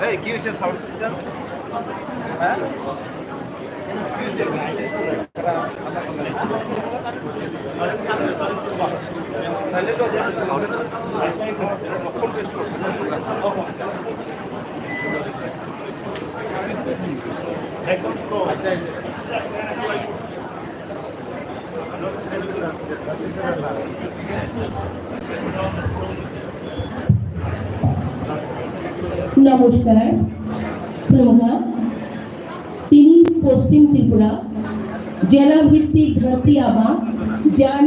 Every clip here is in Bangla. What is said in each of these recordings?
এই কি হয়েছে সাউন্ড সিস্টেম? হ্যাঁ নমস্কার প্রণাম। তিনি পশ্চিম ত্রিপুরা জেলা ভিত্তিক ধরতি আবা জন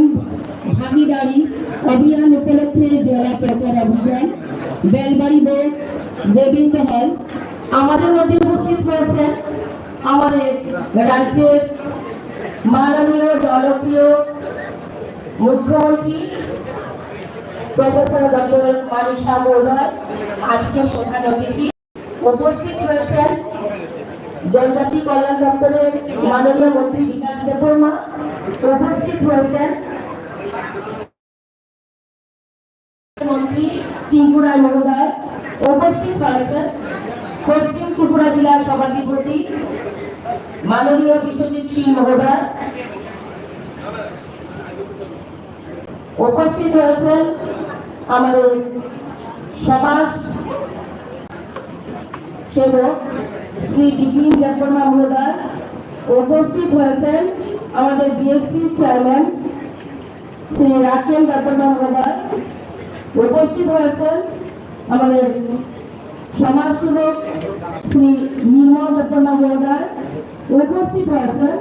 ভাগিদারি অভিযান উপলক্ষে জেলা প্রচার অভিযান বেলবাড়ি গোবিন্দ হল আমাদের মধ্যে উপস্থিত হয়েছেন আমাদের রাজ্যের মাননীয় জনপ্রিয় মুখ্যমন্ত্রী প্রফেসর ডক্টর মানিক শাহ মহোদয় আজকে প্রধান অতিথি উপস্থিত হয়েছেন জনজাতি কল্যাণ দপ্তরের মাননীয় মন্ত্রী বিকাশ দেববর্মা উপস্থিত হয়েছেন মন্ত্রী টিঙ্কু রায় মহোদয় উপস্থিত হয়েছেন পশ্চিম ত্রিপুরা জেলার সভাধিপতি মাননীয় বিশ্বজিৎ সিং মহোদয় উপস্থিত হয়েছেন আমাদের সমাজ সেবক শ্রী বিপিন দেববর্মা মহোদয় উপস্থিত হয়েছেন আমাদের বিএসসি চেয়ারম্যান শ্রী রাকেশ দেববর্মা মহোদয় উপস্থিত হয়েছেন আমাদের সমাজসেবক শ্রী নির্মল দেববর্মা মহোদয় উপস্থিত হয়েছেন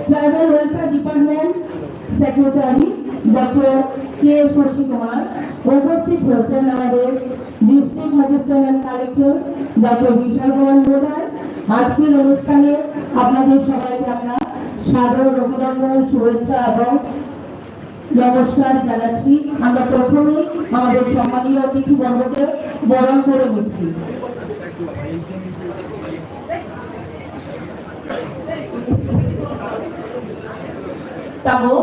tribal welfare department secretary doctor K Shashi Kumar উপস্থিত হয়েছেন আমাদের district magistrate and collector doctor Bishal Kumar মহোদয়। আজকের অনুষ্ঠানে আপনাদের সবাইকে আমরা সাদর অভিনন্দন শুভেচ্ছা এবং নমস্কার জানাচ্ছি। আমরা প্রথমেই আমাদের সম্মানীয় অতিথিবর্গকে বরণ করে নিচ্ছি। তাবো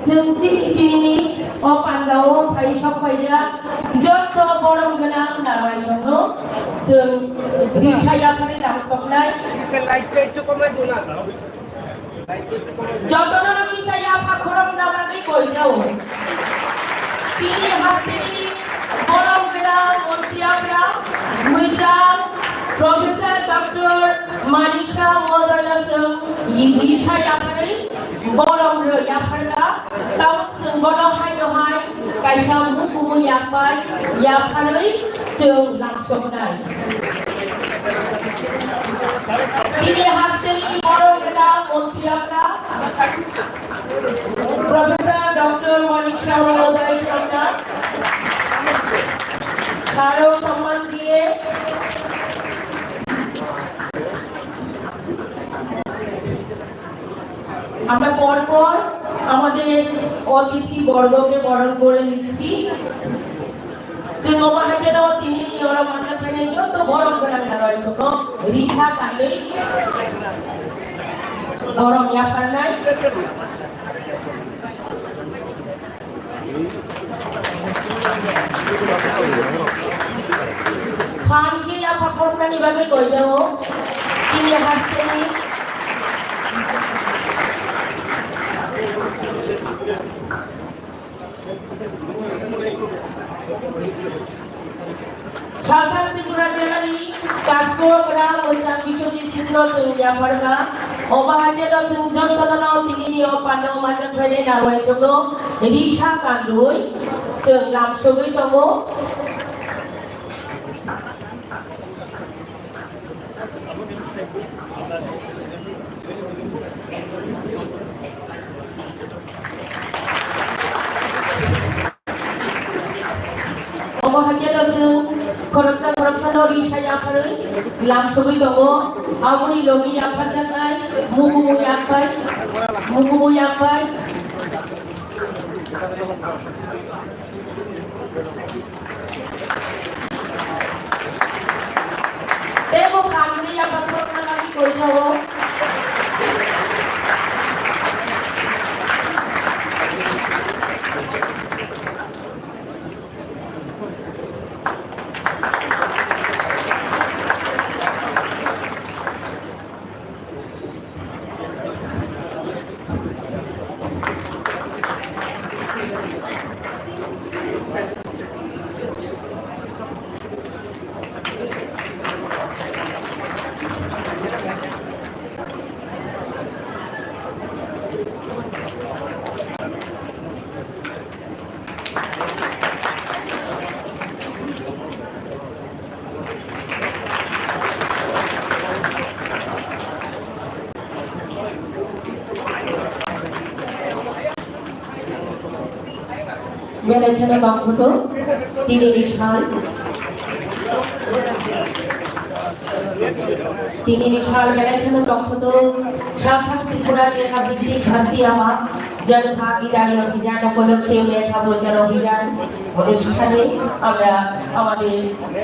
जोंनि दिनैनि अपान्दाव थायो सफाया जत बरम गोनां नाराय सनो जों रिसाया थानि दामसबनाय लाइटखौ একটু কমাই দিও না যতজন রিসায়া ফাখরম নামানি কইরাও তিনি হাসিনি বরম গোনাं মন্ত্রীরা মুইজাম প্রফেসর ডক্টর মানিক শাহ মহোদয়जों रिसाया थानि बरम याफारगा ताउन जों बड़ हाय गायसाम हुकुम याफाय याफारै जों लांसबनाय दिनै हास्टेलनि बड़ गोनां मन्त्रीफ्रा प्रफेसर डक्टर मानिक शाह महोदय আমরা কারো সম্মান দিয়ে আমরা পরপর আমাদের অতিথি বর্গকে বরণ করে নিচ্ছি। যে নবাহাটে দাও তিনি ওরা মাথা ফেলে যত বরণ করে আমরা রয়েছে তো রিসা কালে গরম ইয়াফার নাই খানকে ইয়াফা করতে নিবাগে কই যাও তিনি হাসতে সাধারণ ত্রিপুরা জেলানি কাসকোরা ওইসান বিশ্বজিৎ সিদ্ধ সঞ্জা ফরগা অবাহাটে দর্শন যন্ত্রণা তিগিনি ও পান্ডব মাতা ফেলে নারওয়াই জন্য রিসা কান্দুই जों लामसबै दङ अबहाटिया जों खरकसा रिसा याफारै लामसबै दङ आबुनि लगी याफार जानाय मुगुमु याफाय Demo kami yang berkorban lagi kau jawab. মেলাখানে দক্ষত তিনেরই সাল মেলাখানে দক্ষত সাধারণ ত্রিপুরা মেধা ভিত্তিক ঘাটতি আমার জনভাগিদারি অভিযান উপলক্ষে মেধা প্রচার অভিযান অনুষ্ঠানে আমরা আমাদের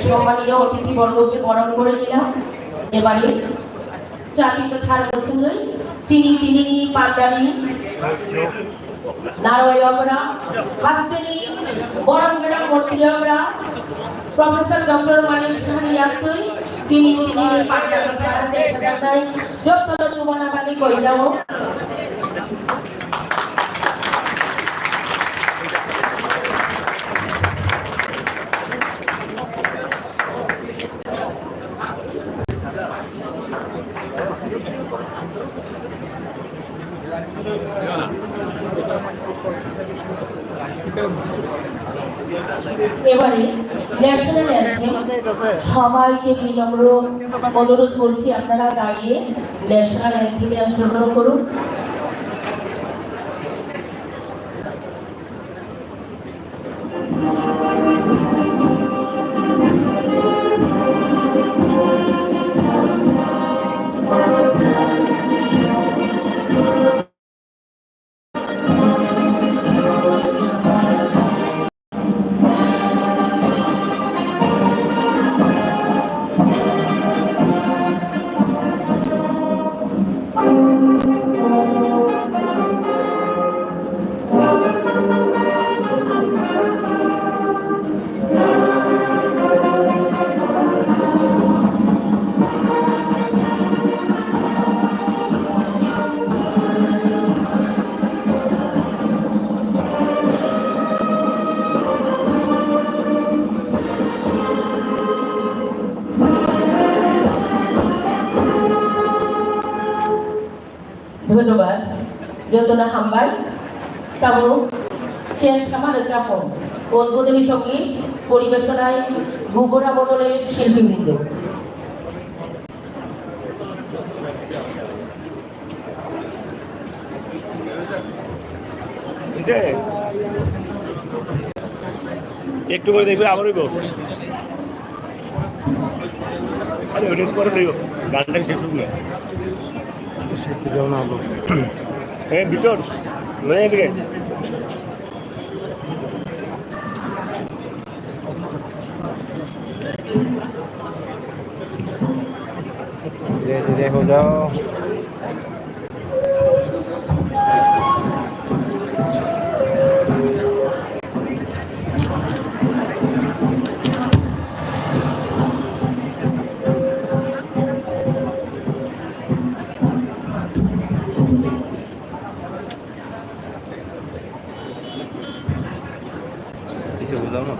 সম্মানীয় অতিথিবর্গকে বরণ করে নিলাম। এবারে জাতি তথা প্রসঙ্গে চিনি পান্ডারি নারওয়াইরা হাসতেনি বরঙ্গেরা মন্ত্রীরা প্রফেসর ডক্টর মানিক সাহানি আক্তই চিনি পান্ডারি ভারতে সাজাতাই যত সুবনাবাদী কই যাব এবারে ন্যাশনাল অ্যান্থেম সবাইকে বিনম্র অনুরোধ করছি আপনারা দাঁড়িয়ে ন্যাশনাল অ্যান্থেমে অংশগ্রহণ করুন। ধন্যবাদ যতনা হাম্বাই তাবো চেঞ্জ আমার চাপন উদ্বোধনী সঙ্গীত পরিবেশনায় গুগরা বদলের শিল্পীবৃন্দ। একটু করে দেখবে আবার গানটা শেষ হোক না যাও না হ্যাঁ ভিতর নয় দিকে धीरे धीरे हो जाओ। पीछे हो जाओ ना।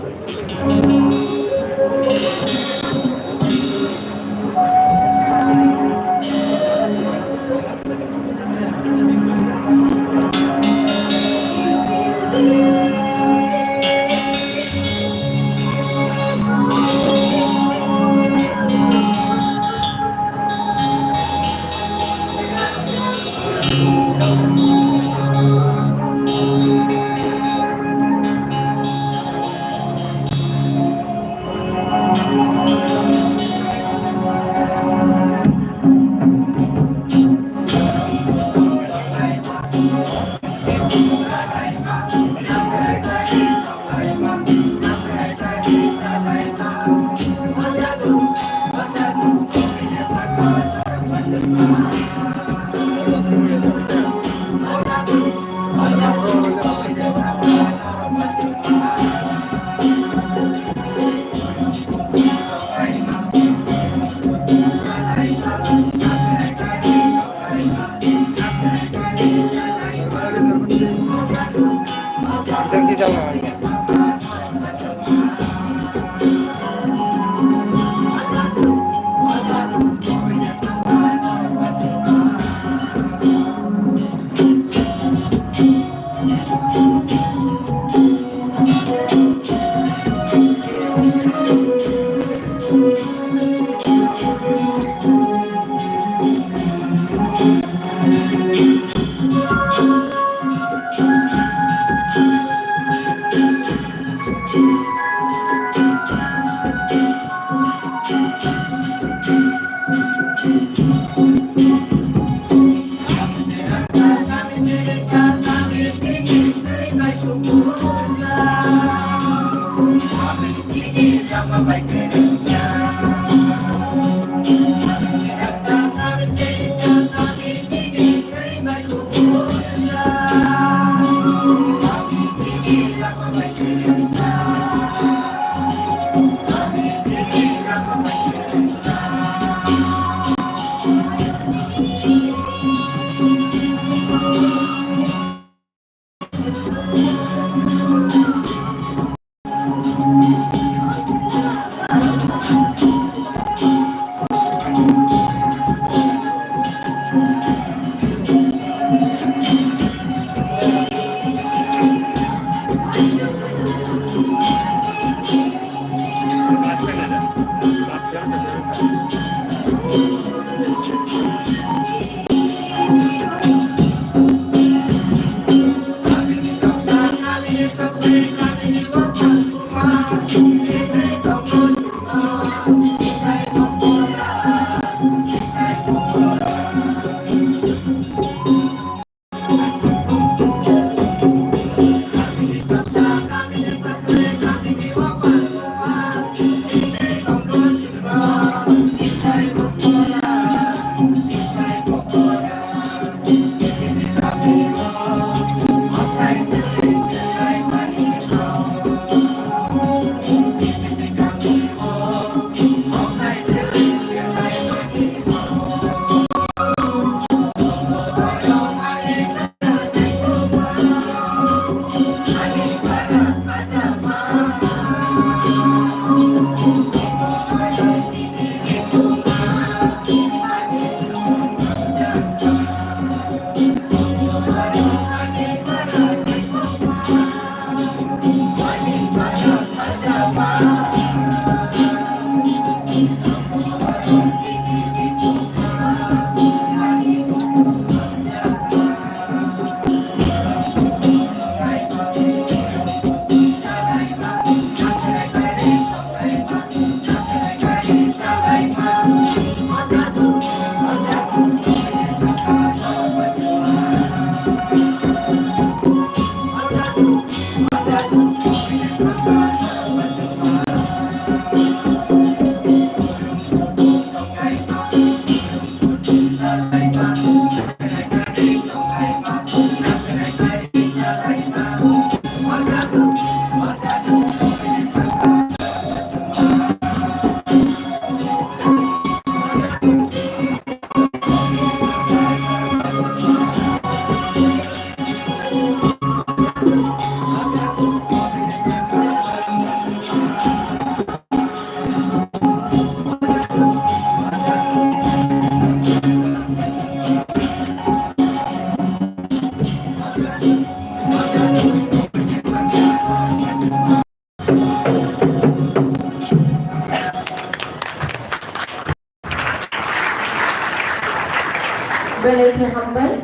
Beleza, Rambai.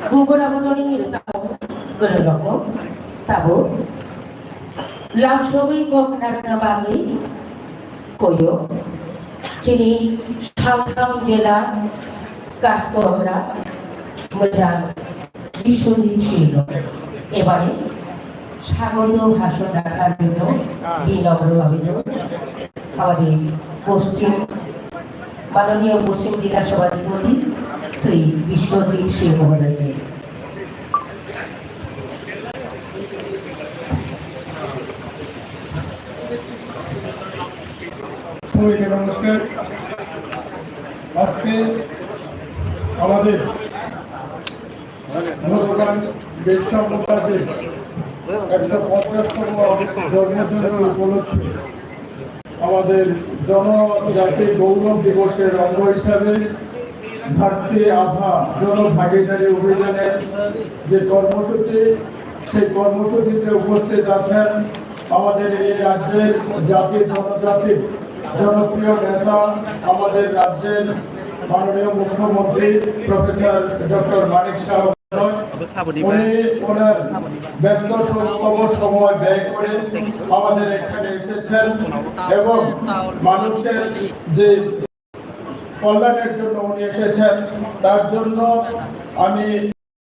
Google apa tu ni tahu. Gelap tahu. Langsung kau kena bagi koyo. Jadi Shaltam jela Kastora Mujang Bishudi Chilo. Ebari Shagodo Hashona Kabino Binobro Abino. Awadi Posting মাননীয় পশ্চিম জেলা সভাধিপতি শ্রী বিশ্বজিৎ সিংহ মহোদয়কে। সবাইকে নমস্কার। আজকে আমাদের বেশতম কাজে 150তম জন্মজয়ন্তী উপলক্ষে আমাদের জনজাতি গৌরব দিবসের অঙ্গ হিসাবে ঘাটতি আভা জনভাগিদারি অভিযানের যে কর্মসূচি, সেই কর্মসূচিতে উপস্থিত আছেন আমাদের এই রাজ্যের জাতি জনজাতির জনপ্রিয় নেতা, আমাদের রাজ্যের মাননীয় মুখ্যমন্ত্রী প্রফেসর ডক্টর মানিক সাহা। উনি ওনার ব্যস্ত সময় ব্যয় করে আমাদের এখানে এসেছেন এবং মানুষের যে কল্যাণের জন্য উনি এসেছেন, তার জন্য আমি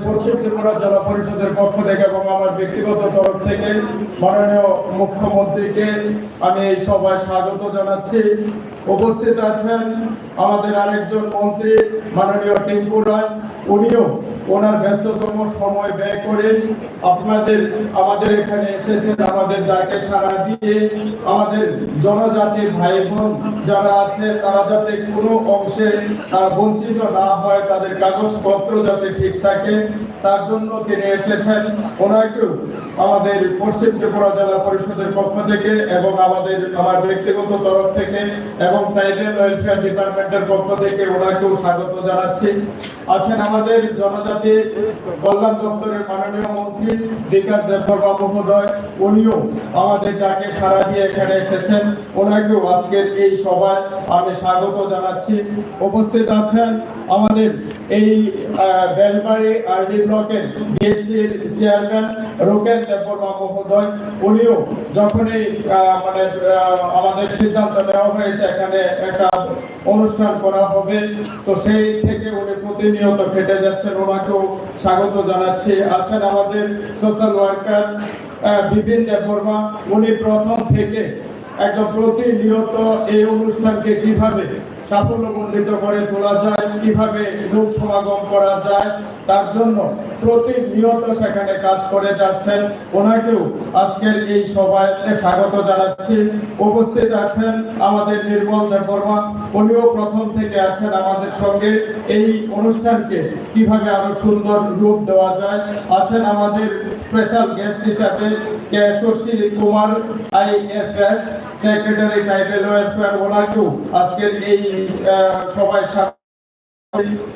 পশ্চিম ত্রিপুরা জেলা পরিষদের পক্ষ থেকে এবং আমার ব্যক্তিগত তরফ থেকে মাননীয় মুখ্যমন্ত্রীকে আমি এই সভায় স্বাগত জানাচ্ছি। উপস্থিত আছেন আমাদের আরেকজন মন্ত্রী মাননীয় টিঙ্কু রায়, উনিও ওনার ব্যস্ততম সময় ব্যয় করে আমাদের এখানে এসেছেন, আমাদের ডাকে সাড়া দিয়ে আমাদের জনজাতির ভাই বোন যারা আছে তারা যাতে কোনো অংশে বঞ্চিত না হয়, তাদের কাগজপত্র যাতে ঠিক থাকে তার জন্য তিনি এসেছেন। ওনাকেও আমাদের পশ্চিম ত্রিপুরা জেলা পরিষদের পক্ষ থেকে এবং আমার ব্যক্তিগত তরফ থেকে এবং ট্রাইবাল ওয়েলফেয়ার ডিপার্টমেন্টের পক্ষ থেকে ওনাকেও স্বাগত জানাচ্ছি। আছেন আমাদের জনজাতি কল্যাণ দপ্তরের মাননীয় মন্ত্রী বিকাশ দেববর্মা মহোদয়, উনিও আমাদের ডাকে সাড়া দিয়ে এখানে এসেছেন, ওনাকেও আজকের এই সভায় আমি স্বাগত জানাচ্ছি। উপস্থিত আছেন আমাদের এই বেলবাড়ি আরডি ব্লকের বিএসসির চেয়ারম্যান রোকেন দেববর্মা মহোদয়, উনিও যখনই আমাদের সিদ্ধান্ত নেওয়া হয়েছে এখানে একটা অনুষ্ঠান করা হবে, তো সেই থেকে উনি প্রতিনিয়ত খেটে যাচ্ছেন, ওনাকেও স্বাগত জানাচ্ছি। আছেন আমাদের সোশ্যাল ওয়ার্কার বিপিন দেববর্মা, উনি প্রথম থেকে একদম প্রতিনিয়ত এই অনুষ্ঠানকে কিভাবে সাফল্যমণ্ডিত করে তোলা যায়, কিভাবে লোক সমাগম করা যায় তার জন্য প্রতিনিয়ত সেখানে কাজ করে যাচ্ছেন, ওনাকেও আজকের এই সভায় স্বাগত জানাচ্ছি। উপস্থিত আছেন আমাদের নির্মল দেববর্মা, উনিও প্রথম থেকে আছেন আমাদের সঙ্গে এই অনুষ্ঠানকে কিভাবে আরো সুন্দর রূপ দেওয়া যায়। আছেন আমাদের স্পেশাল গেস্ট হিসাবে Sushil Kumar IFS secretary tribal welfare, ওনাকেও আজকের এই সভায়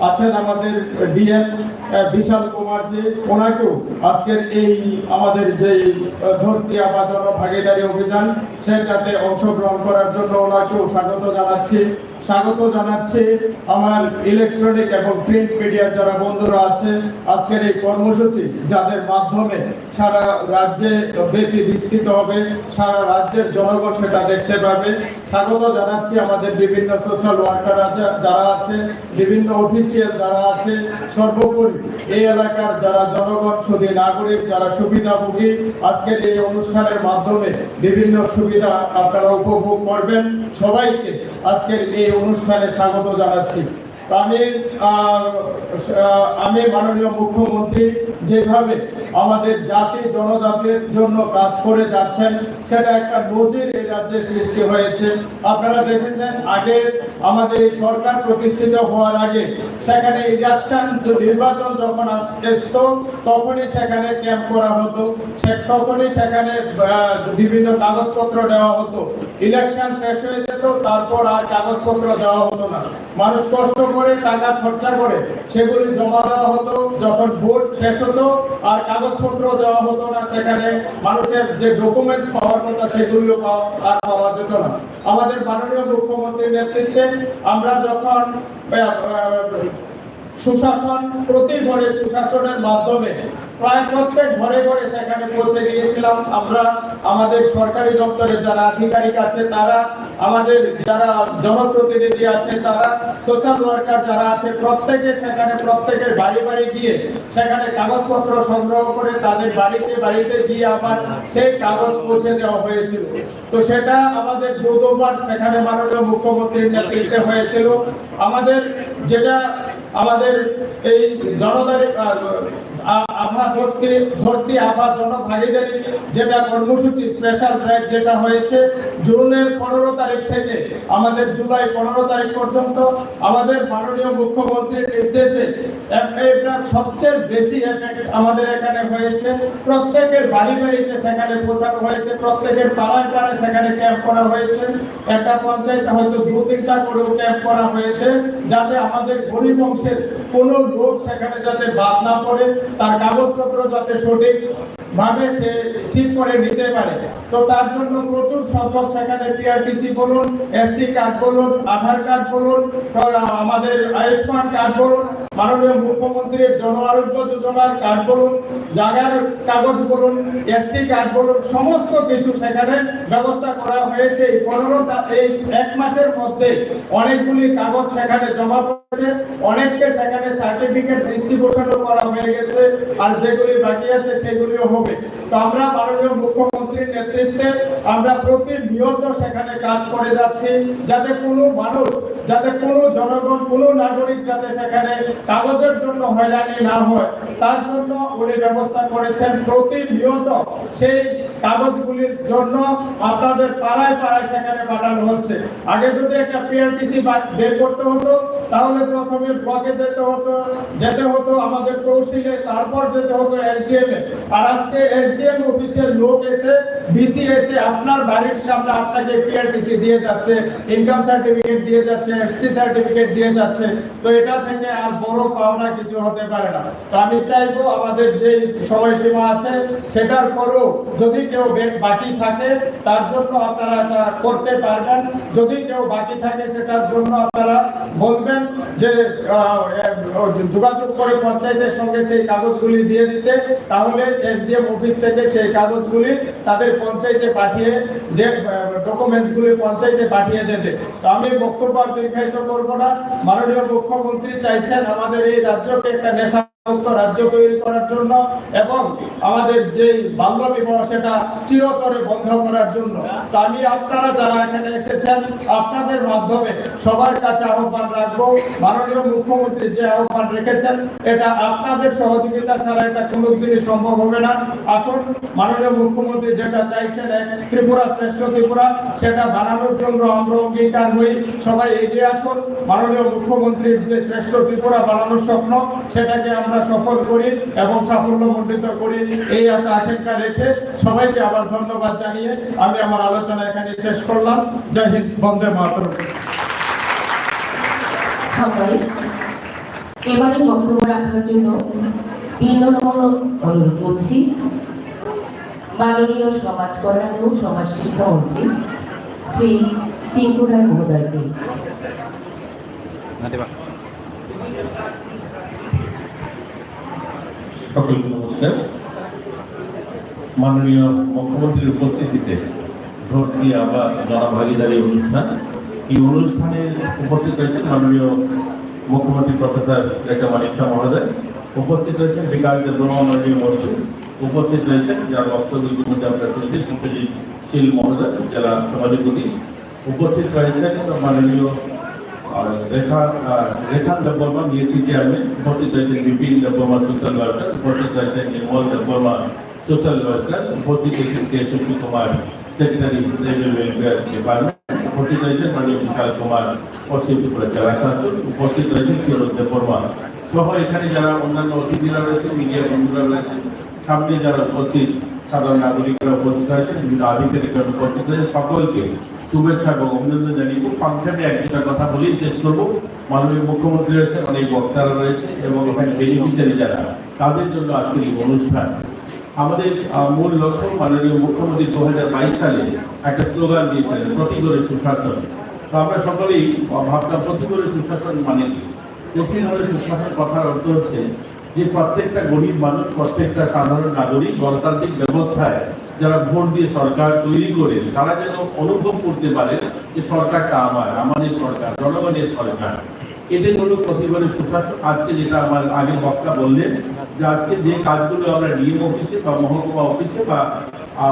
আছেন আমাদের ডিএম বিশাল কুমার জি, ওনাকেও আজকের এই আমাদের যে ধরতি আভা ভাগিদারি অভিযান সেটাতে অংশগ্রহণ করার জন্য ওনাকেও স্বাগত জানাচ্ছি। আমার ইলেকট্রনিক এবং প্রিন্ট মিডিয়ার যারা বন্ধুরা আছে, আজকের এই কর্মসূচি যাদের মাধ্যমে সারা রাজ্যে ব্যাপী বিস্তৃত হবে, সারা রাজ্যের জনগণ সেটা দেখতে পাবে, স্বাগত জানাচ্ছি। আমাদের বিভিন্ন সোশ্যাল ওয়ার্কার যারা আছে, বিভিন্ন অফিসিয়াল যারা আছে, সর্বোপরি এই এলাকার যারা জনগণ শুধু নাগরিক যারা সুবিধাভোগী, আজকের এই অনুষ্ঠানের মাধ্যমে বিভিন্ন সুবিধা আপনারা উপভোগ করবেন, সবাইকে আজকের এই অনুষ্ঠানে স্বাগত জানাচ্ছি। আমি মাননীয় মুখ্যমন্ত্রী যেভাবে আমাদের জাতি জনজাতির জন্য কাজ করে যাচ্ছেন সেটা একটা নজির এই রাজ্যে সৃষ্টি হয়েছে। আপনারা দেখেছেন আগে আমাদের এই সরকার প্রতিষ্ঠিত হওয়ার আগে সেখানে ইলেকশন নির্বাচন যখন আসতো তখনই সেখানে ক্যাম্প করা হতো, তখনই সেখানে বিভিন্ন কাগজপত্র দেওয়া হতো, ইলেকশন শেষ হয়ে যেত তারপর আর কাগজপত্র দেওয়া হতো না, মানুষ কষ্ট করে টাকা খরচা করে সেগুলি জমা দেওয়া হতো, যখন ভোট শেষ হতো আর কাগজপত্র দেওয়া হতো না, সেখানে মানুষের যে ডকুমেন্টস পাওয়ার কথা সেগুলিও আর পাওয়া যেত না। আমাদের মাননীয় মুখ্যমন্ত্রীর নেতৃত্বে আমরা যখন সুশাসন প্রতি ঘরে সুশাসনের মাধ্যমে প্রায় প্রত্যেক ঘরে ঘরে সেখানে পৌঁছে গিয়েছিলাম, আমরা আমাদের সরকারি দপ্তরে যারা আধিকারিক আছে তারা, আমাদের যারা জনপ্রতিনিধি আছে তারা, সোশ্যাল ওয়ার্কার যারা আছে, প্রত্যেকে সেখানে প্রত্যেকের বাড়ি বাড়ি গিয়ে সেখানে কাগজপত্র সংগ্রহ করে তাদের বাড়িতে গিয়ে আবার সেই কাগজ পৌঁছে দেওয়া হয়েছিল। তো সেটা আমাদের দ্রুতবার সেখানে মাননীয় মুখ্যমন্ত্রীর নেতৃত্বে হয়েছিল। আমাদের যেটা আমাদের এই জনতারি ধরতি আভা জনভাগিদারি যেটা কর্মসূচি স্পেশাল ড্রাইভ যেটা হয়েছে জুনের 15 তারিখ থেকে আমাদের জুলাই 15 তারিখ পর্যন্ত আমাদের মাননীয় মুখ্যমন্ত্রীর নির্দেশে এটা সবচেয়ে বেশি এফেক্ট আমাদের এখানে হয়েছে। প্রত্যেকের বাড়িতে সেখানে পৌঁছানো হয়েছে, প্রত্যেকের পাড়ায় পাড়ায় সেখানে ক্যাম্প করা হয়েছে, একটা পঞ্চায়েত হয়তো 2-3টা করেও ক্যাম্প করা হয়েছে, যাতে আমাদের গরিব অংশের কোনো লোক সেখানে যাতে বাদ না পড়ে, তার কাগজপত্র যাতে সঠিক ভাবে সে ঠিক করে নিতে পারে। তো তার জন্য প্রচুর সংখ্যক সেখানে পিআরটিসি বলুন, এসটি কার্ড বলুন, আধার কার্ড বলুন, আমাদের আয়ুষ্মান কার্ড বলুন, মাননীয় মুখ্যমন্ত্রীর জন আরোগ্য যোজনার কার্ড বলুন, জায়গার কাগজ বলুন, এসটি কার্ড বলুন, সমস্ত কিছু সেখানে ব্যবস্থা করা হয়েছে। এই 1 মাসের মধ্যে অনেকগুলি কাগজ সেখানে জমা পড়েছে, অনেককে সেখানে সার্টিফিকেট ডিস্ট্রিবিউশনও করা হয়ে গেছে, আর যেগুলি বাকি আছে সেগুলিও হবে। তো আমরা মাননীয় মুখ্যমন্ত্রীর নেতৃত্বে আমরা প্রতিনিয়ত সেখানে কাজ করে যাচ্ছি, যাতে কোনো মানুষ, যাতে কোনো জনগণ, কোনো নাগরিক যাতে সেখানে কাগজের জন্য হয়রানি না হয়, তার জন্য উনি ব্যবস্থা করেছেন। প্রতিনিয়ত সেই কাগজগুলির জন্য আপনাদের পাড়ায় পাড়ায় সেখানে পাঠানো হচ্ছে। আগে যদি একটা পিআরটিসি বের করতে হতো তাহলে প্রথমে ব্লকে যেতে হতো আমাদের তহসিলে, তারপর যেতে হতো এসডিএম এ। আর আজকে এসডিএম অফিসের লোক এসে, ডিসি এসে আপনার বাড়ির সামনে আপনাকে পিআরটিসি দিয়ে যাচ্ছে, ইনকাম সার্টিফিকেট দিয়ে যাচ্ছে, এসটি সার্টিফিকেট দিয়ে যাচ্ছে। তো এটা থেকে আর বড় পাওনা কিছু হতে পারে না। তো আমি চাইবো আমাদের যে সময়সীমা আছে সেটার পরও যদি কেউ বাকি থাকে তার জন্য আপনারা এটা করতে পারবেন। যদি কেউ বাকি থাকে সেটার জন্য আপনারা বলবেন যে যোগাযোগ করে পঞ্চায়েতের সঙ্গে সেই কাগজগুলি দিয়ে দিতে, তাহলে এসডিএম অফিস থেকে সেই কাগজগুলি তাদের পঞ্চায়েতে পাঠিয়ে ডকুমেন্টসগুলি পঞ্চায়েতে পাঠিয়ে দেবে। তো আমি বক্তব্য আর দীর্ঘায়িত করব না। মাননীয় মুখ্যমন্ত্রী চাইছেন আমাদের এই রাজ্যকে একটা নেশা মুক্ত রাজ্য তৈরি করার জন্য এবং আমাদের যে বাল্য বিবাহ সেটা চিরতরে বন্ধ করার জন্য। তো আমি আপনারা যারা এখানে এসেছেন আপনাদের মাধ্যমে সবার কাছে আহ্বান রাখবো, মাননীয় মুখ্যমন্ত্রী যে আহ্বান রেখেছেন এটা আপনাদের সহযোগিতা ছাড়া এটা কোনোদিনই সম্ভব হবে না। আসুন, মাননীয় মুখ্যমন্ত্রী যেটা চাইছেন এক ত্রিপুরা শ্রেষ্ঠ ত্রিপুরা, সেটা বানানোর জন্য আমরা অঙ্গীকার হই। সবাই এগিয়ে আসুন, মাননীয় মুখ্যমন্ত্রীর যে শ্রেষ্ঠ ত্রিপুরা বানানোর স্বপ্ন সেটাকে আমরা সফল করি এবং সাফল্যমণ্ডিত করি, এই আশা আকাঙ্ক্ষা রেখে সবাইকে আবার ধন্যবাদ জানিয়ে আমি আমার আলোচনা এখানে শেষ করলাম। জয় হিন্দ, বন্দে মাতরম। এবারে বক্তব্য রাখার জন্য বিনম্র অনুরোধ করছি মাননীয় সমাজ কল্যাণ ও সমাজ শিক্ষামন্ত্রী শ্রী টিঙ্কু রায় মহোদয়কে। সকলকে নমস্কার। মাননীয় মুখ্যমন্ত্রীর উপস্থিতিতে ভর্তি আবার জনভাগিদারি অনুষ্ঠান, এই অনুষ্ঠানে উপস্থিত রয়েছেন মাননীয় মুখ্যমন্ত্রী প্রফেসর ডক্টর মানিক শাহ মহোদয়, উপস্থিত রয়েছেন বিকাশ দেববর্মা মাননীয় মন্ত্রী, উপস্থিত রয়েছেন যার বক্তব্য ইতিমধ্যে আমরা শুনেছি সুপ্রজিৎ শীল মহোদয় জেলা সভাধিপতি, উপস্থিত রয়েছেন মাননীয় রেখান দেববর্মা বিএসসি চেয়ারম্যান, উপস্থিত রয়েছেন বিপিন দেববর্মা সোশ্যাল ওয়ার্কার, উপস্থিত রয়েছেন নির্মল দেববর্মা সোশ্যাল ওয়ার্কার, উপস্থিত রয়েছেন K Sushil Kumar secretary tribal welfare department, উপস্থিত রয়েছেন মাননীয় বিশাল কুমার পশ্চিম ত্রিপুরা জেলা শাসক, উপস্থিত রয়েছেন কিরণ দেববর্মা সহ এখানে যারা অন্যান্য অতিথিরা রয়েছেন, মিডিয়া বন্ধুরা রয়েছেন, সামনে যারা উপস্থিত সাধারণ নাগরিকরা উপস্থিত হয়েছেন, বিভিন্ন আধিকারিকরা উপস্থিত হয়েছেন, সকলকে শুভেচ্ছা এবং অভিনন্দন জানিয়ে খুব সংক্ষেপে একটা কথা বলেই শেষ করবো। মাননীয় মুখ্যমন্ত্রী রয়েছে, অনেক বক্তারা রয়েছে এবং এখানে বেনিফিশিয়ারি যারা, তাদের জন্য আজকের এই অনুষ্ঠান। আমাদের মূল লক্ষ্য, মাননীয় মুখ্যমন্ত্রী 2022 সালে একটা স্লোগান দিয়েছিলেন, প্রতি ঘরে সুশাসন। তো আমরা সকলেই ভাবতাম প্রতি ঘরে সুশাসন মানে কি? প্রতি ঘরে সুশাসন কথার অর্থ হচ্ছে যে প্রত্যেকটা গরিব মানুষ, প্রত্যেকটা সাধারণ নাগরিক গণতান্ত্রিক ব্যবস্থায় যারা ভোট দিয়ে সরকার তৈরি করে, তারা যেন অনুভব করতে পারে যে সরকারটা আমাদের সরকার, জনগণের সরকার। এটাই হলো প্রতিবারের সুশাসন। আজকে যেটা আমার আগে বক্তা বললেন যে আজকে যে কাজগুলো আমরা ডিএম অফিসে বা মহকুমা অফিসে বা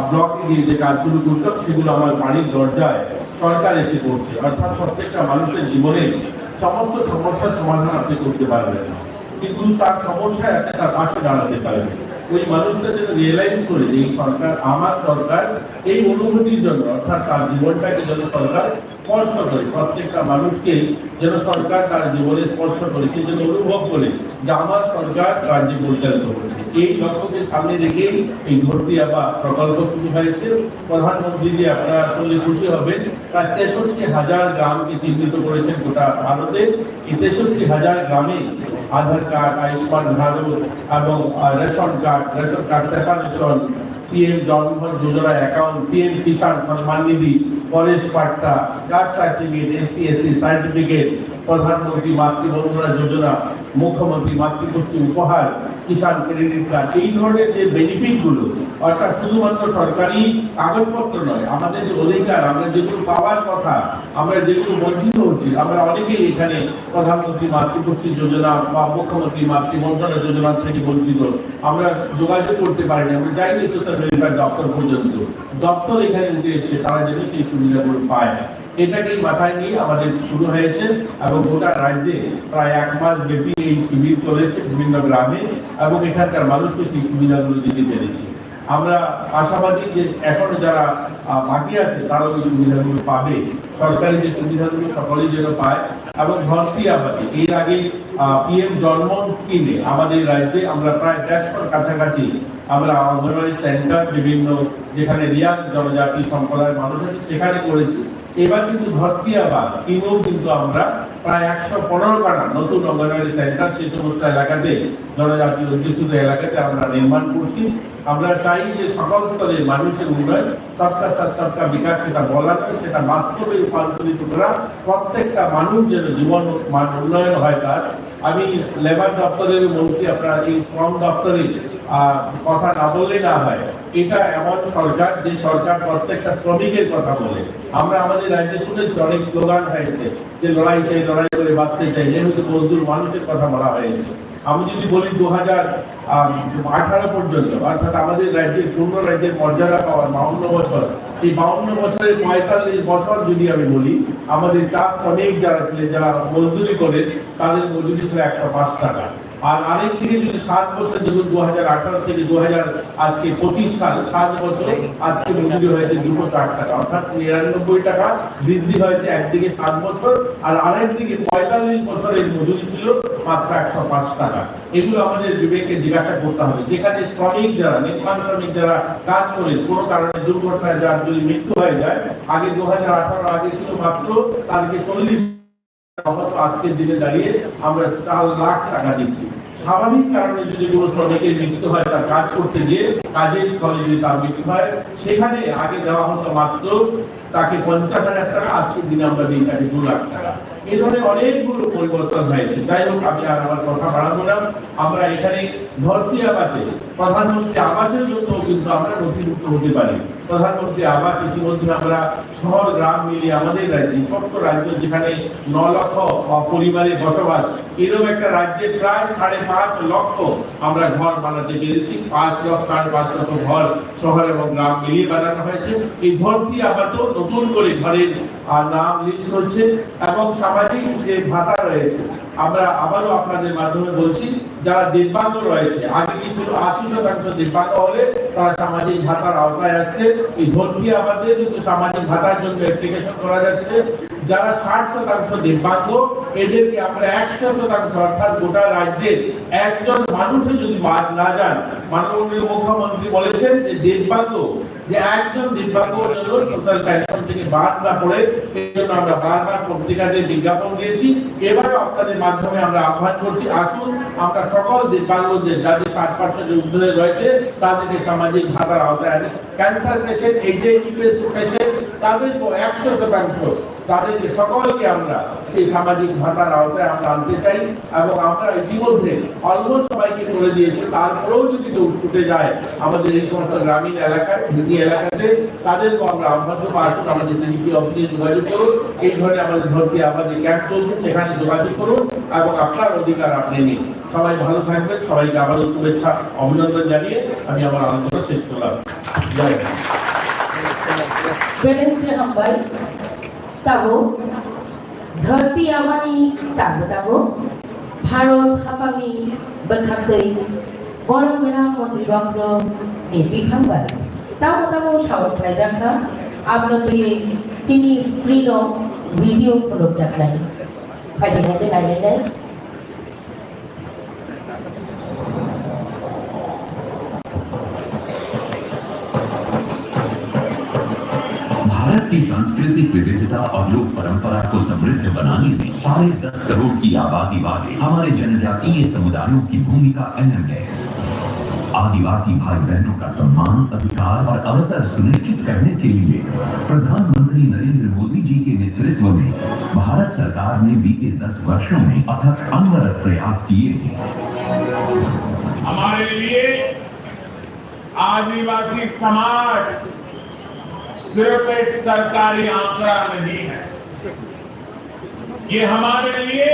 ব্লকে গিয়ে যে কাজগুলো করতাম, সেগুলো আমার বাড়ির দরজায় সরকার এসে করছে। অর্থাৎ প্রত্যেকটা মানুষের জীবনে সমস্ত সমস্যার সমাধান আপনি করতে পারবেন, কিন্তু তার সমস্যায় আপনি তার পাশে দাঁড়াতে পারবেন। ওই মানুষটা যেন রিয়েলাইজ করে যে এই সরকার আমার সরকার, এই অনুভূতির জন্য অর্থাৎ তার জীবনটাকে যেন সরকার স্পর্শ করে, প্রত্যেকটা মানুষকে যেন সরকার তার জীবনে স্পর্শ করে, সে যেন অনুভব করে যে আমার সরকার রাজ্য পরিচালিত করছে। এই লক্ষ্যকে সামনে রেখে এই ভর্তি আবার প্রকল্প শুরু হয়েছে। প্রধানমন্ত্রী যে আপনারা আসলে খুশি হবেন, প্রায় 63,000 গ্রামকে চিহ্নিত করেছেন গোটা ভারতে। এই 63,000 গ্রামে আধার কার্ড, আয়ুষ্মান ভারত এবং ration card separation, PM Jan Dhan Yojana account, PM Kisan Samman Nidhi, forest patta caste certificate, ST/SC certificate, Pradhan Mantri Matru Vandana যোজনা, মুখ্যমন্ত্রী মাতৃপুষ্টি উপহার, কিষাণ ক্রেডিট কার্ড, এই ধরনের যে বেনিফিটগুলো, অর্থাৎ শুধুমাত্র সরকারি কাগজপত্র নয়, আমাদের যে অধিকার, আমরা যেগুলো পাওয়ার কথা, আমরা যেগুলো বঞ্চিত হচ্ছি, আমরা অনেকেই এখানে প্রধানমন্ত্রী মাতৃপুষ্টি যোজনা বা মুখ্যমন্ত্রী মাতৃবন্দনা যোজনা থেকে বঞ্চিত। আমরা যোগাযোগ করতে পারি না, আমরা যাইনি সোশ্যাল ওয়েলফেয়ার দপ্তর পর্যন্ত। দপ্তর এখানে উঠে এসে তারা যেন সেই সুবিধাগুলো পায়, এটাকেই মাথায় নিয়ে আমাদের শুরু হয়েছে এবং গোটা রাজ্যে প্রায় 1 মাস ব্যাপী এই শিবির চলেছে বিভিন্ন গ্রামে এবং এখানকার মানুষকে সেই সুবিধাগুলো দিতে পেরেছি। আমরা আশাবাদী যে এখনো যারা বাকি আছে তারাও এই সুবিধাগুলো পাবে, সরকারি যে সুবিধাগুলো সকলেই যেন পায়। এবং ভর্তি আবাদী, এর আগে PM জন্মন স্কিমে আমাদের রাজ্যে আমরা প্রায় 150 কাছাকাছি আমরা অঙ্গনওয়াড়ি সেন্টার বিভিন্ন যেখানে রিয়াং জনজাতি সম্প্রদায়ের মানুষ আছে সেখানে করেছি। এবার কিন্তু ভর্তি আবাদ স্কিমেও কিন্তু আমরা প্রায় 115 নতুন অঙ্গনওয়াড়ি সেন্টার সেই সমস্ত এলাকাতে, জনজাতি অধ্যুষিত এলাকাতে আমরা নির্মাণ করছি। আমরা চাই যে সকল স্তরের মানুষের উন্নয়ন, সবকা সাথ সবকা বিকাশ, সেটা বলা নয়, সেটা বাস্তবে রূপান্তরিত করা, প্রত্যেকটা মানুষ যেন জীবন মান উন্নয়ন হয় তার। আমি লেবার দপ্তরের মন্ত্রী, আপনার এই শ্রম দপ্তরের কথা না বললে না হয়। এটা এমন সরকার যে সরকার প্রত্যেকটা শ্রমিকের কথা বলে। আমরা আমাদের রাজ্যে শুনেছি অনেক স্লোগান হয়েছে যে লড়াই চাই, লড়াই করে বাঁচতে চাই, যেহেতু মজদুর মানুষের কথা বলা হয়েছে। আমি যদি বলি 2018 পর্যন্ত, অর্থাৎ আমাদের রাজ্যের পূর্ণ রাজ্যের মর্যাদা পাওয়ার 52 বছর, এই 52 বছরের 45 বছর যদি আমি বলি, আমাদের চা শ্রমিক যারা ছিলেন, যারা মজদুরি করে, তাদের মজুরি ছিল 105 টাকা। আর আরেক থেকে যদি 7 বছর, যেমন 2018 থেকে 2025 সাল, 7 বছর আজকে মজুরি হয়েছে 204 টাকা, অর্থাৎ 99 টাকা বৃদ্ধি হয়েছে একদিকে 7 বছর, আর আরেকদিকে 45 বছরের মজুরি ছিল মাত্র 105 টাকা। এগুলো আমাদের বিবেককে জিজ্ঞাসা করতে হবে। যেখানে শ্রমিক যারা, নির্মাণ শ্রমিক যারা কাজ করে, কোনো কারণে দুর্ঘটনায় যার যদি মৃত্যু হয়ে যায়, আগে 2018 আগে ছিল মাত্র তাদেরকে 40, আজকের দিনে দাঁড়িয়ে আমরা 4 লাখ টাকা দিচ্ছি। স্বাভাবিক কারণে যদি কোনো শ্রমিকের মৃত্যু হয়, তার কাজ করতে গিয়ে কাজের স্থলে যদি তার মৃত্যু হয়, সেখানে আগে দেওয়া হতো মাত্র তাকে 50,000 টাকা, আজকের দিনে আমরা দিই তাকে 2 লাখ টাকা। এই ধরনের অনেকগুলো পরিবর্তন হয়েছে। যাই হোক, আমি আর আমার কথা বাড়াবো না। আমরা এখানে ভর্তি আবাসে, প্রধানমন্ত্রী আবাসের জন্য কিন্তু আমরা নথিভুক্ত হতে পারি। প্রধানমন্ত্রী আবাস ইতিমধ্যে আমরা শহর গ্রাম মিলিয়ে আমাদের রাজ্যে, ছোট্ট রাজ্য যেখানে 9 লক্ষ পরিবারের বসবাস, এরকম একটা রাজ্যে প্রায় 5.5 লক্ষ আমরা ঘর বানাতে পেরেছি। 5 লক্ষ 5.5 লক্ষ ঘর শহর এবং গ্রাম মিলিয়ে বানানো হয়েছে। এই ভর্তি আবাসও নতুন করে ঘরের নাম লিস্ট হচ্ছে এবং সামাজিক যে ভাতা রয়েছে, আমরা আবারও আপনাদের মাধ্যমে বলছি, যারা দিব্যাঙ্গ রয়েছে, আগে কি ছিল 80% দিব্যাঙ্গ হলে তারা সামাজিক ভাতার আওতায় আসছে। এই ভর্তি আবাদে কিন্তু সামাজিক ভাতার জন্য অ্যাপ্লিকেশন করা যাচ্ছে। যারা 60% দিব্যাঙ্গ, এদেরকে আমরা 100%, অর্থাৎ গোটা রাজ্যের একজন মানুষও যদি বাদ না যান, মাননীয় মুখ্যমন্ত্রী বলেছেন যে দিব্যাঙ্গ, যে একজন দিব্যাঙ্গ সোশ্যাল পেনশন থেকে বাদ না পড়ে, এই জন্য আমরা বারবার পত্রিকাতে বিজ্ঞাপন দিয়েছি। এবারও আপনাদের মাধ্যমে আমরা আহ্বান করছি, আসুন আমরা সকল দিব্যাঙ্গদের, যাদের 60% ঊর্ধ্বে রয়েছে, তাদেরকে সামাজিক ভাতার আওতায় আনি। ক্যান্সার পেশেন্ট, HIV পেশেন্ট, তাদেরকে 100%, তাদেরকে সকলকে আমরা সেই সামাজিক ভাতার আওতায় আমরা আনতে চাই। এবং আমরা ইতিমধ্যে অলমোস্ট সবাইকে করে দিয়েছি। তারপরেও যদি কেউ ছুটে যায় আমাদের এই সমস্ত গ্রামীণ এলাকায়, কৃষি এলাকাতে, তাদেরকেও আমরা আহ্বান করবো, আসুন আমাদের CDP অফিসে যোগাযোগ করুন। এই ধরনের আমাদের ভর্তি আমাদের ক্যাম্প চলছে, সেখানে যোগাযোগ করুন এবং আপনার অধিকার আপনি নিন। সবাই ভালো থাকবেন। সবাইকে আবারও শুভেচ্ছা, অভিনন্দন জানিয়ে আমি আমার আলোচনা শেষ করলাম। জয় হিন্দ। তাবো ধরতি আমানি তাবো ভারত হাপামি বখাতই বড়মেরা মন্ত্রী বক্র নীতি খাম্বার তাবো সাউথ জায়গা আপনাদের চিনি স্ক্রিন ভিডিও ফলো জায়গায় ফাইদে হাতে লাইনে भारत की सांस्कृतिक विविधता और लोक परंपरा को समृद्ध बनाने में 10.5 करोड़ की आबादी वाले हमारे जनजातीय समुदायों की भूमिका अहम है। आदिवासी भाई बहनों का सम्मान, अधिकार और अवसर सुनिश्चित करने के लिए प्रधानमंत्री नरेंद्र मोदी जी के नेतृत्व में भारत सरकार ने बीते 10 वर्षों में अथक अनवरत प्रयास किए हैं। हमारे लिए आदिवासी समाज सिर्फ एक सरकारी आंकड़ा नहीं है, ये हमारे लिए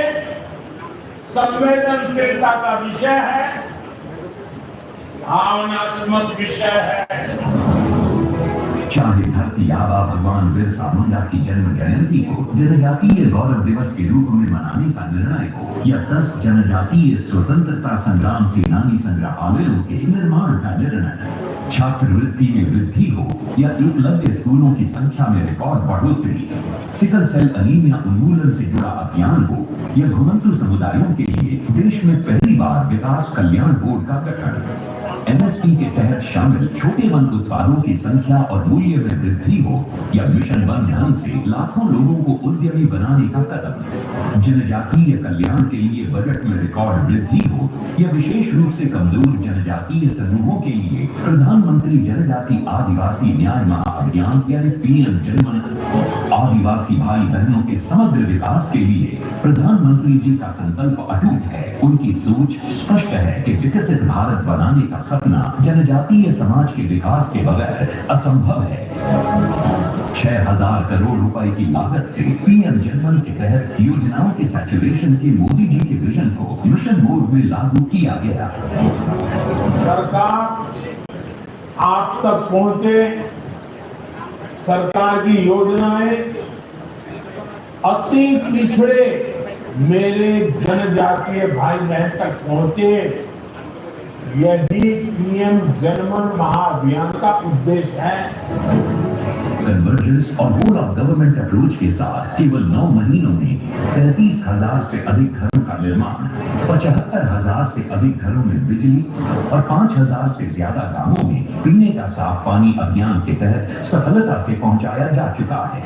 संवेदनशीलता का विषय है, भावनात्मक विषय है। चाहे धरती आबा भगवान बिरसा मुंडा की जन्म जयंती को जनजातीय गौरव दिवस के रूप में मनाने का निर्णय हो, या 10 जनजातीय स्वतंत्रता संग्राम सेनानी संग्रहालयों के निर्माण का निर्णय, छात्रवृत्ति में वृद्धि हो या एकलव्य स्कूलों की संख्या में रिकॉर्ड बढ़ोतरी, सिकल सेल अनीमिया उन्मूलन से जुड़ा अभियान हो या घुमंतु समुदायों के लिए देश में पहली बार विकास कल्याण बोर्ड का गठन, एमएसपी के तहत शामिल छोटे वन उत्पादों की संख्या और मूल्य में वृद्धि हो या मिशन वन धन से लाखों लोगों को उद्यमी बनाने का कदम, जनजातीय कल्याण के लिए बजट में रिकॉर्ड वृद्धि हो या विशेष रूप से कमजोर जनजातीय समूहों के लिए प्रधानमंत्री जनजाति आदिवासी न्याय महाअभियान यानी पीएम जनमन, आदिवासी भाई बहनों के समग्र विकास के लिए प्रधानमंत्री जी का संकल्प अटूट है। उनकी सोच स्पष्ट है कि विकसित भारत बनाने का सपना जनजातीय समाज के विकास के बगैर असंभव है। 6000 करोड़ रुपए की लागत से पीएम जनमन के तहत योजनाओं के सैचुरेशन के मोदी जी के विजन को मिशन मोड में लागू किया गया। सरकार आप तक पहुंचे, सरकार की योजनाएं अति पिछड़े मेरे जनजातीय भाई बहन तक पहुंचे, यही पीएम जनमन महाअभियान का उद्देश्य है। कन्वर्जेंस और होल ऑफ गवर्नमेंट अप्रोच के साथ केवल 9 महीनों में 33,000 से अधिक घरों का निर्माण, 75,000 से अधिक घरों में बिजली और 5,000 से ज्यादा गांवों में पीने का साफ पानी अभियान के तहत सफलता से पहुंचाया जा चुका है।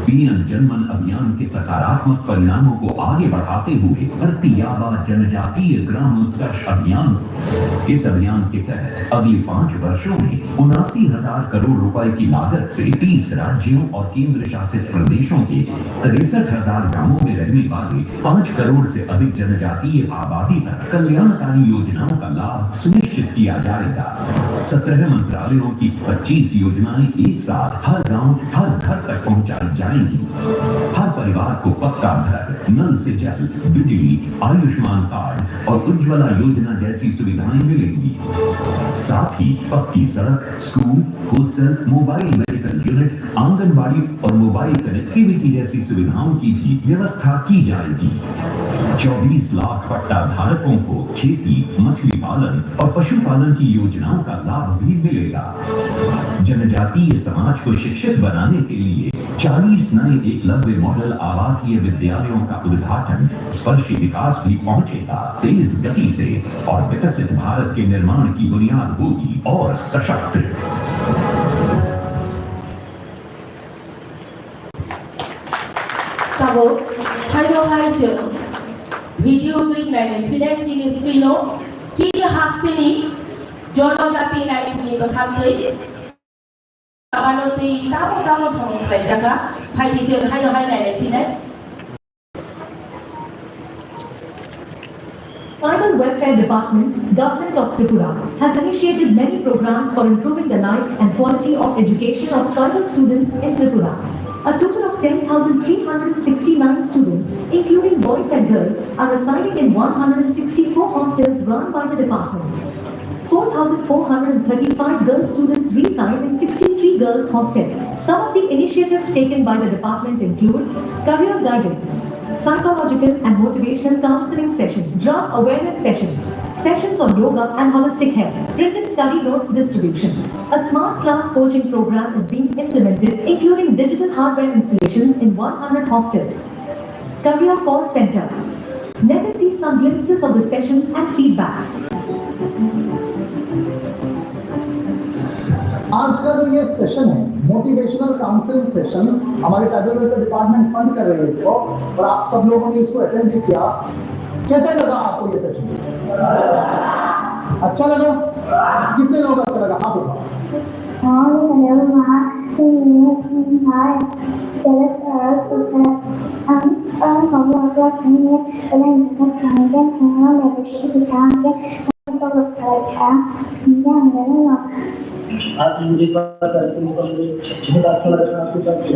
पीएम जनमन अभियान के सकारात्मक परिणामों को आगे बढ़ाते हुए धरती आबा जनजातीय ग्राम उत्कर्ष अभियान, इस अभियान के तहत अगले 5 वर्षों में 79,000 करोड़ रुपए की लागत से 30 राज्यों और केंद्र शासित प्रदेशों के 63,000 गांवों में रहने वाले 5 करोड़ से अधिक जनजातीय आबादी तक कल्याणकारी योजनाओं का लाभ सुनिश्चित किया जाएगा। 17 मंत्रालयों की 25 योजनाएं एक साथ हर गांव हर घर तक पहुंचाई जाएंगी। हर परिवार को पक्का घर, नल से जल, बिजली, आयुष्मान कार्ड और उज्ज्वला योजना जैसी सुविधाएं मिलेंगी। साथ ही पक्की सड़क, school, hostel, mobile medical unit, anganwadi और मोबाइल कनेक्टिविटी जैसी सुविधाओं की भी व्यवस्था की जाएगी। 24 लाख पट्टा धारकों को खेती, मछली पालन और पशुपालन की योजनाओं का लाभ भी मिलेगा। जनजातीय समाज को शिक्षित बनाने के लिए 40 नए एकलव्य मॉडल आवासीय विद्यालयों का उद्घाटन, स्पर्शी विकास भी पहुंचेगा तेज गति से और विकसित भारत के निर्माण की बुनियाद होगी और सशक्त। ভিডিও ক্লিপ নাইলে ফিনান্স সিরিজ স্ক্রিনো চিনি হাসিনি জনজাতি নাই নিয়ে কথা বলে আমানতে তাও সমস্যা জায়গা ফাইদিজে হাইলো হাই নাইলে finance Tribal Welfare Department, Government of Tripura, has initiated many programs for improving the lives and quality of education of tribal students in Tripura. A total of 10,369 students, including boys and girls, are residing in 164 hostels run by the department. 4,435 girl students reside in 63 girls' hostels. Some of the initiatives taken by the department include career guidance, psychological and motivational counseling sessions, drug awareness sessions, sessions on yoga and holistic health, printed study notes distribution. A smart class coaching program is being implemented, including digital hardware installations in 100 hostels. Career call center. Let us see some glimpses of the sessions and feedbacks. आज का जो ये सेशन है मोटिवेशनल काउंसलिंग सेशन, हमारे ट्राइबल वेलफेयर डिपार्टमेंट फंड कर रहे हैं इसको, और आप सब लोगों ने इसको अटेंड भी किया। कैसा लगा आपको ये सेशन? अच्छा लगा? कितने लोग अच्छा लगा? हाथ उठाओ। आप मुझे पता है कि बहुत अच्छा लगा आपके साथ